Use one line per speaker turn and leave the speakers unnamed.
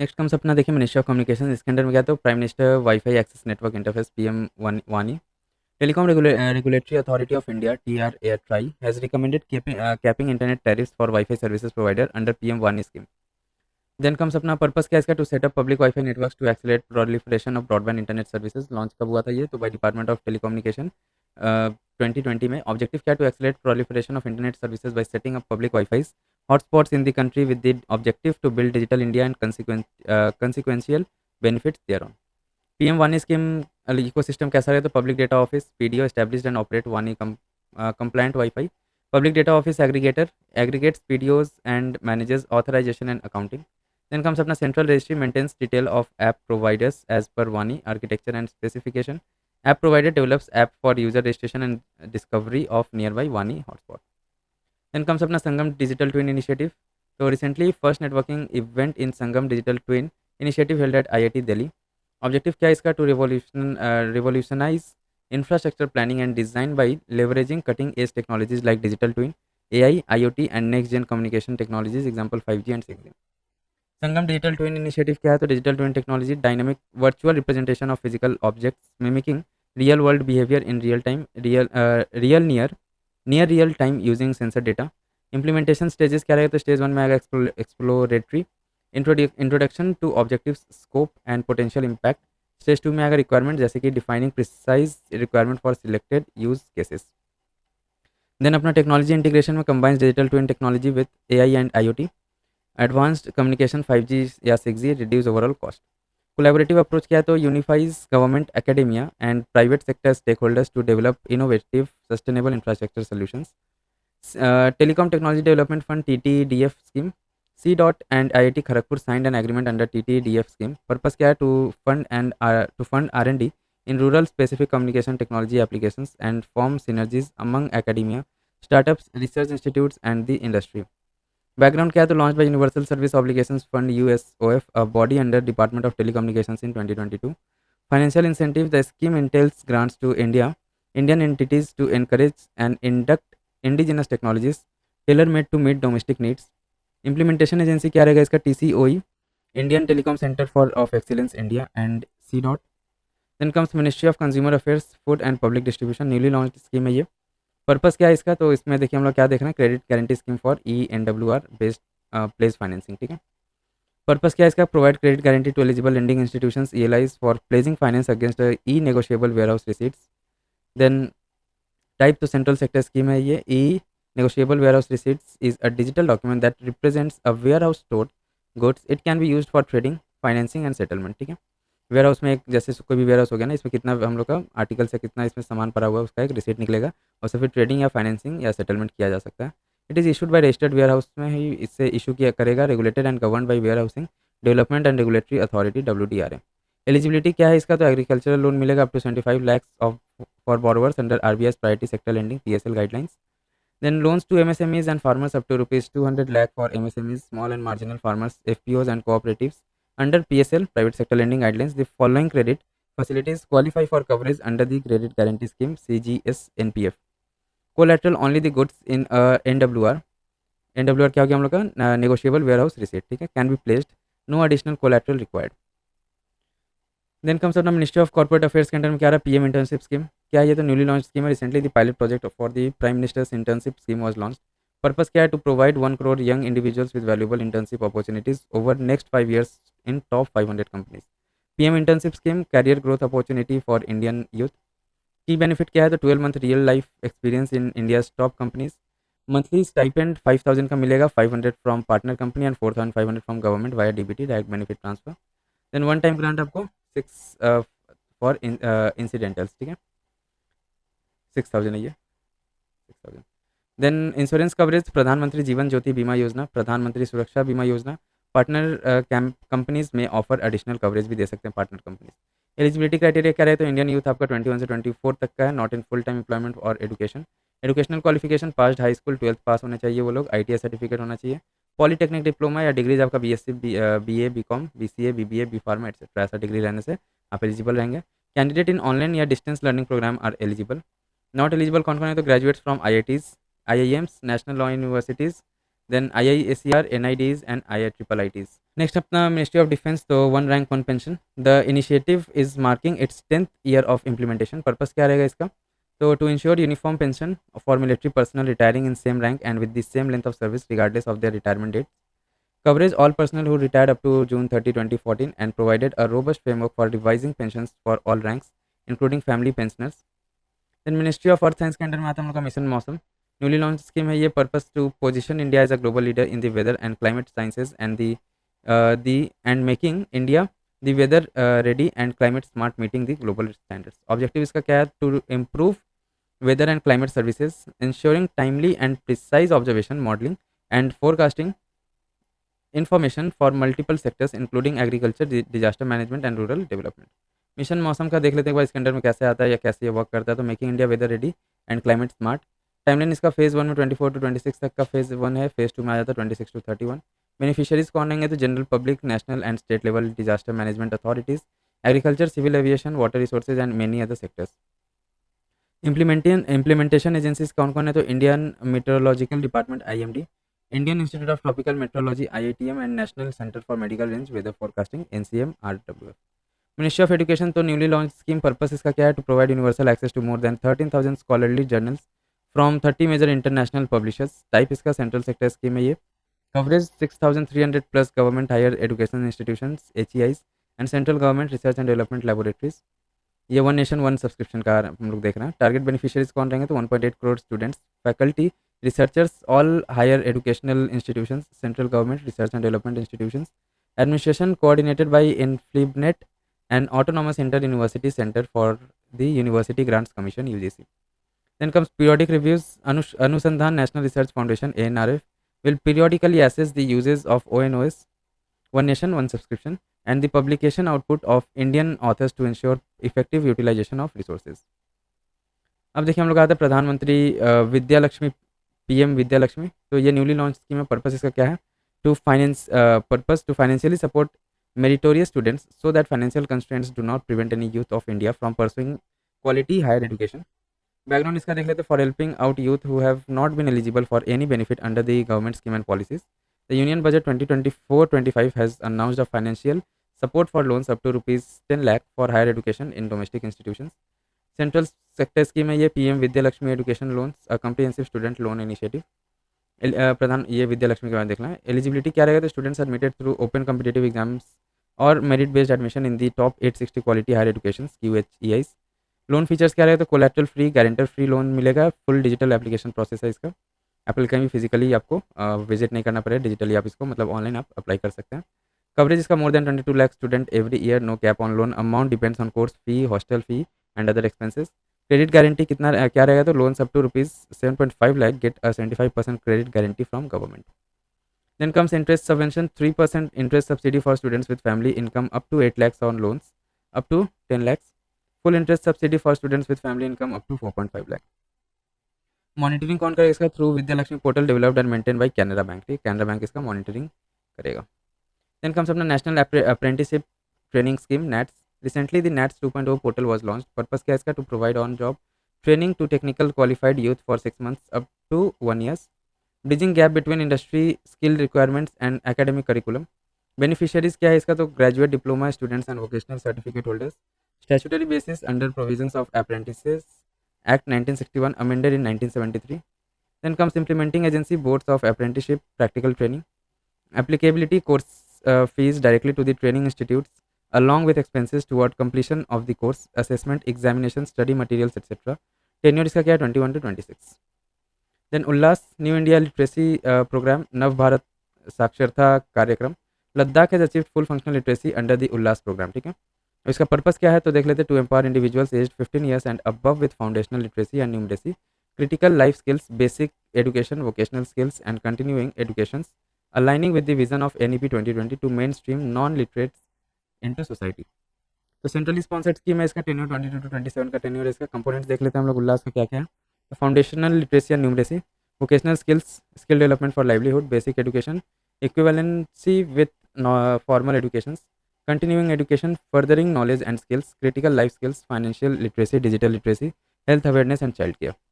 Next comes अपना देखिए ministry of communication. इसके अंडर में क्या तो prime minister WiFi access network interface PM वानी। Telecom regulatory authority of India TRAI has recommended capping internet tariffs for Wi-Fi services provider under PM WANI scheme. Then comes अपना purpose क्या है इसका, to set up public wifi networks to accelerate proliferation of broadband internet services. Launch कब हुआ था ये, तो by department of telecommunication 2020 में। ऑब्जेक्टिव क्या, to accelerate proliferation of internet services by setting up public WiFis hotspots in the country with the objective to build digital India and consequential benefits thereon. PM वानी scheme ecosystem कैसा रहे, तो public data office PDO established and operate वानी compliant WiFi. Public data office aggregator aggregates PDOs and manages authorization and accounting. Then comes अपना central registry maintains detail of app providers as per WANI architecture and specification. App provider develops app for user registration and discovery of nearby WANI hotspot. Then comes अपना Sangam digital twin initiative. So recently first networking event in Sangam digital twin initiative held at IIT Delhi. Objective क्या है इसका, to revolutionise infrastructure planning and design by leveraging cutting edge technologies like digital twin AI IoT and next gen communication technologies example 5G and 6G। Sangam digital twin initiative क्या है, तो digital twin technology dynamic virtual representation of physical objects mimicking real world behaviour in real time real near real time using sensor data. Implementation stages क्या रहेगा, तो stage 1 में आएगा exploratory introduction to objective scope and potential impact. Stage 2 में आएगा requirement, जैसे कि defining precise requirement for selected use cases. Then अपना टेक्नोलॉजी इंटीग्रेशन में combines digital twin technology with AI and IoT। Advanced communication 5G या 6G reduce overall cost. Collaborative approach क्या है, तो unifies government academia and private sector stakeholders to develop innovative sustainable infrastructure solutions. Telecom technology development fund TTDF scheme. C DOT and IIT Kharagpur signed an agreement under TTDF scheme. Purpose क्या है, to fund R&D in rural specific communication technology applications and form synergies among academia, startups, research institutes and the industry. Background क्या है, तो launch by universal service obligations fund USOF, a body under Department of Telecommunications in 2022. Financial incentive, the scheme entails grants to Indian entities to encourage and induct indigenous technologies tailor made to meet domestic needs. Implementation agency क्या रहेगा इसका, TCOE, Indian Telecom Center for of Excellence India and C dot. Then comes Ministry of Consumer Affairs, Food and Public Distribution, newly launch scheme है ये। Purpose क्या है इसका, तो इसमें देखिए हम लोग क्या देख रहे हैं, credit guarantee scheme for ENWR based place financing, ठीक है। पर्पस क्या है इसका, provide credit guarantee to eligible lending institutions ELIs for placing finance against E negotiable warehouse receipts. Then type तो सेंट्रल सेक्टर स्कीम है ये। E negotiable warehouse receipts is a digital document that represents a warehouse stored goods. It can be use for trading financing and settlement, ठीक है। Ware house में एक जैसे कोई भी वेयर हाउस हो गया ना, इसमें कितना हम लोग का आर्टिकल से कितना इसमें सामान पड़ा हुआ है उसका एक रिसीट निकलेगा, और उससे फिर ट्रेडिंग या फाइनेंसिंग या सेटलमेंट किया जा सकता है। It is issued by registered warehouse में ही इससे इशू किया करेगा, regulated and govern by warehousing development and regulatory authority WDRA। Eligibility क्या है इसका, तो एग्रीकल्चरल लोन मिलेगा up to 75 lakhs of for borrowers under RBI's priority sector lending PSL guidelines. Then loans to MSMEs and farmers up to rupees 200 lakh for MSMEs, small and marginal farmers, FPOs and cooperatives under PSL private sector lending guidelines. The following credit facilities qualify for coverage under the credit guarantee scheme CGS NPF. Collateral only the goods in NWR. NWR क्या हो गया हम लोग का, negotiable warehouse receipt, ठीक है, can be placed, no additional collateral required. Then comes अपना ministry of corporate affairs के अंडर में क्या रहा, PM इंटर्नशिप स्कीम। क्या है ये, तो न्यूली लॉन्च स्कीम है। Recently the pilot project for the prime minister's internship scheme was launch. Purpose क्या है, to provide 1 crore young individuals with valuable internship opportunities over next 5 years in top 500 companies. PM internship scheme career growth opportunity for Indian youth. Key benefit क्या है, तो 12 month real life experience in India top companies. Monthly stipend 5,000 का मिलेगा, 500 from partner company and 4,500 from government via DBT direct benefit transfer. Then one time grant आपको 6 for इंसिडेंटल्स, ठीक है, 6,000 है ये, 6,000। देन इंश्योरेंस कवरेज, प्रधानमंत्री जीवन ज्योति बीमा योजना, प्रधानमंत्री सुरक्षा बीमा योजना। पार्टनर कंपनीज में ऑफर एडिशनल कवरेज भी दे सकते हैं पार्टनर कंपनीज। एलिजिबिलिटी क्राइटेरिया क्या रहे, तो इंडियन यूथ आपका 21 से 24 तक का है, not in full time employment और education. Educational qualification pass high school 12th pass होने चाहिए वो लोग, ITI सर्टिफिकेट होना चाहिए, पॉलीटेक्निक डिप्लोमा या डिग्रीज आपका BSc BA BCom BCA BBA B pharma etcetera ऐसा डिग्री रहने से आप एलिजिबल रहेंगे। कैंडिडेट इन ऑनलाइन या distance learning programme are eligible. Not eligible कौन कौन है, तो graduates from IITs IIMs national law universities then IISER, NIDs and IIIIs. Next अपना मिनिस्ट्री ऑफ डिफेंस, तो one rank one pension, the initiative is marking its 10th year of implementation. Purpose क्या रहेगा इसका? तो to ensure uniform pension for military personnel retiring in same rank and with the same length of service regardless of their retirement date. Coverage all personnel who retired up to June 30, 2014 and provided a robust framework for revising pensions for all ranks, including family pensioners. Then Ministry of Earth Science के under में आता है हम लोग का mission मौसम. Newly launch scheme है ये. Purpose to position India as a global leader in the weather and climate sciences and the and making India the weather ready and climate smart meeting the global standards. Objective इसका क्या है? To improve weather and climate services, ensuring timely and precise observation, modeling, and forecasting information for multiple sectors including agriculture, disaster management and rural development. Mission मौसम का देख लेते हैं एक बार इसके अंडर में कैसे आता है या कैसे ये वर्क करता है. तो making India weather ready and climate smart. Timeline इसका फेज़ 1 में 24 to 26 तक का फेज़ 1 है. फेज़ 2 में आ जाता है 26 to 31. बेनिफिशियरीज कौन रहेंगे? तो general public, national and state level disaster management authorities, agriculture, civil aviation, water resources and many other sectors. Implementation agencies कौन कौन है? तो Indian meteorological department IMD, Indian institute of tropical meteorology IITM and national centre for medical range weather forecasting NCM-RWF. Ministry of education, तो newly launch scheme. Purpose इसका क्या है? To provide universal access to more than 13,000 scholarly journals from 30 major international publishers. Type इसका central sector scheme है ये. Coverage 6,300 plus government higher education institutions HEIs and central government research and development laboratories. ये one nation one subscription का हम लोग देख रहे हैं. टारगेट बेनिफिशियरीज कौन रहेंगे? तो 1.8 crore students, faculty, researchers, all higher educational institutions, central government research and development institutions. Administration coordinated by INFLIBNET and autonomous inter university centre for the university grants commission UGC. Then comes periodic reviews. Anusandhan National Research Foundation ANRF will periodically assess the uses of ONOS, One Nation One Subscription, and the publication output of Indian authors to ensure effective utilization of resources. अब देखिए हम लोग आते हैं प्रधानमंत्री Vidya Lakshmi, PM Vidya Lakshmi. तो ये newly launch scheme है. पर्पस इसका क्या है? To financially support meritorious students so that financial constraints do not prevent any youth of India from pursuing quality higher education. Background इसका देख लेते हैं. For helping out youth who have not been eligible for any benefit under the government scheme and policies, the union budget 2024-25 has announced a financial support for loans up to ₹10 lakh for higher education in domestic institutions. Central sector scheme है ये. PM Vidya Lakshmi education loans, a comprehensive student loan initiative. प्रधान ये विद्या लक्ष्मी के बाद देखना है. Eligibility क्या रहेगा? तो students admitted through open competitive exams और merit based admission in the top 860 quality higher education QHEIs. Loan features क्या रहेगा? तो collateral free, guarantor free loan मिलेगा. फुल डिजिटल एप्लीकेशन प्रोसेस है इसका. एप्पल कहीं भी फिजिकली आपको विजिट नहीं करना पड़ेगा. डिजिटली आप इसको मतलब ऑनलाइन आप अप्लाई कर सकते हैं. कवरेज इसका more than 22 lakh student every year. No cap on loan amount, depends on course fee, hostel fee and other expenses. Credit guarantee कितना क्या रहेगा? तो loans up to ₹7.5 lakh get a 75% credit guarantee from government. Then comes interest subvention, 3% interest subsidy for students with family income up to 8 lakhs on loans up to 10 lakhs. Full interest subsidy for students with family income up to 4.5 lakh. Monitoring कौन करेगा इसका? Through Vidya Lakshmi portal developed and maintain by Canara bank. ठीक, Canara bank इसका monitoring करेगा. Then comes अपना national apprenticeship training scheme NATS. Recently the NATS 2.0 portal was launched. Purpose क्या है इसका? To provide on job training to technical qualified youth for 6 months up to 1 year, bridging gap between industry skill requirements and academic curriculum. Beneficiaries क्या है इसका? तो graduate, diploma students and vocational certificate holders. Statutory basis under provisions of apprentices act 1961 amended in 1973. Then comes implementing agency, boards of apprenticeship practical training. Applicability course fees directly to the training institutes along with expenses toward completion of the course, assessment, examination, study materials etc. Tenure इसका क्या है? 21 to 26. Then Ullas, new India literacy programme, Nav Bharat Saksharta Karyakram. Ladakh has achieved full functional literacy under the Ullas programme. ठीक है, इसका purpose क्या है? तो देख लेते हैं. To empower individuals aged 15 years and above with foundational literacy and numeracy, critical life skills, basic education, vocational skills and continuing education, aligning with the vision of NEP 2020 to mainstream non literates into society. तो centrally sponsored scheme है इसका. Tenure 22 to 27 का tenure है इसका. Components देख लेते हैं हम लोग उल्लास का क्या क्या है. Foundational literacy and numeracy, vocational skills, skill development for livelihood, basic education, equivalency with formal educations, continuing education, furthering knowledge and skills, critical life skills, financial literacy, digital literacy, health awareness and child care.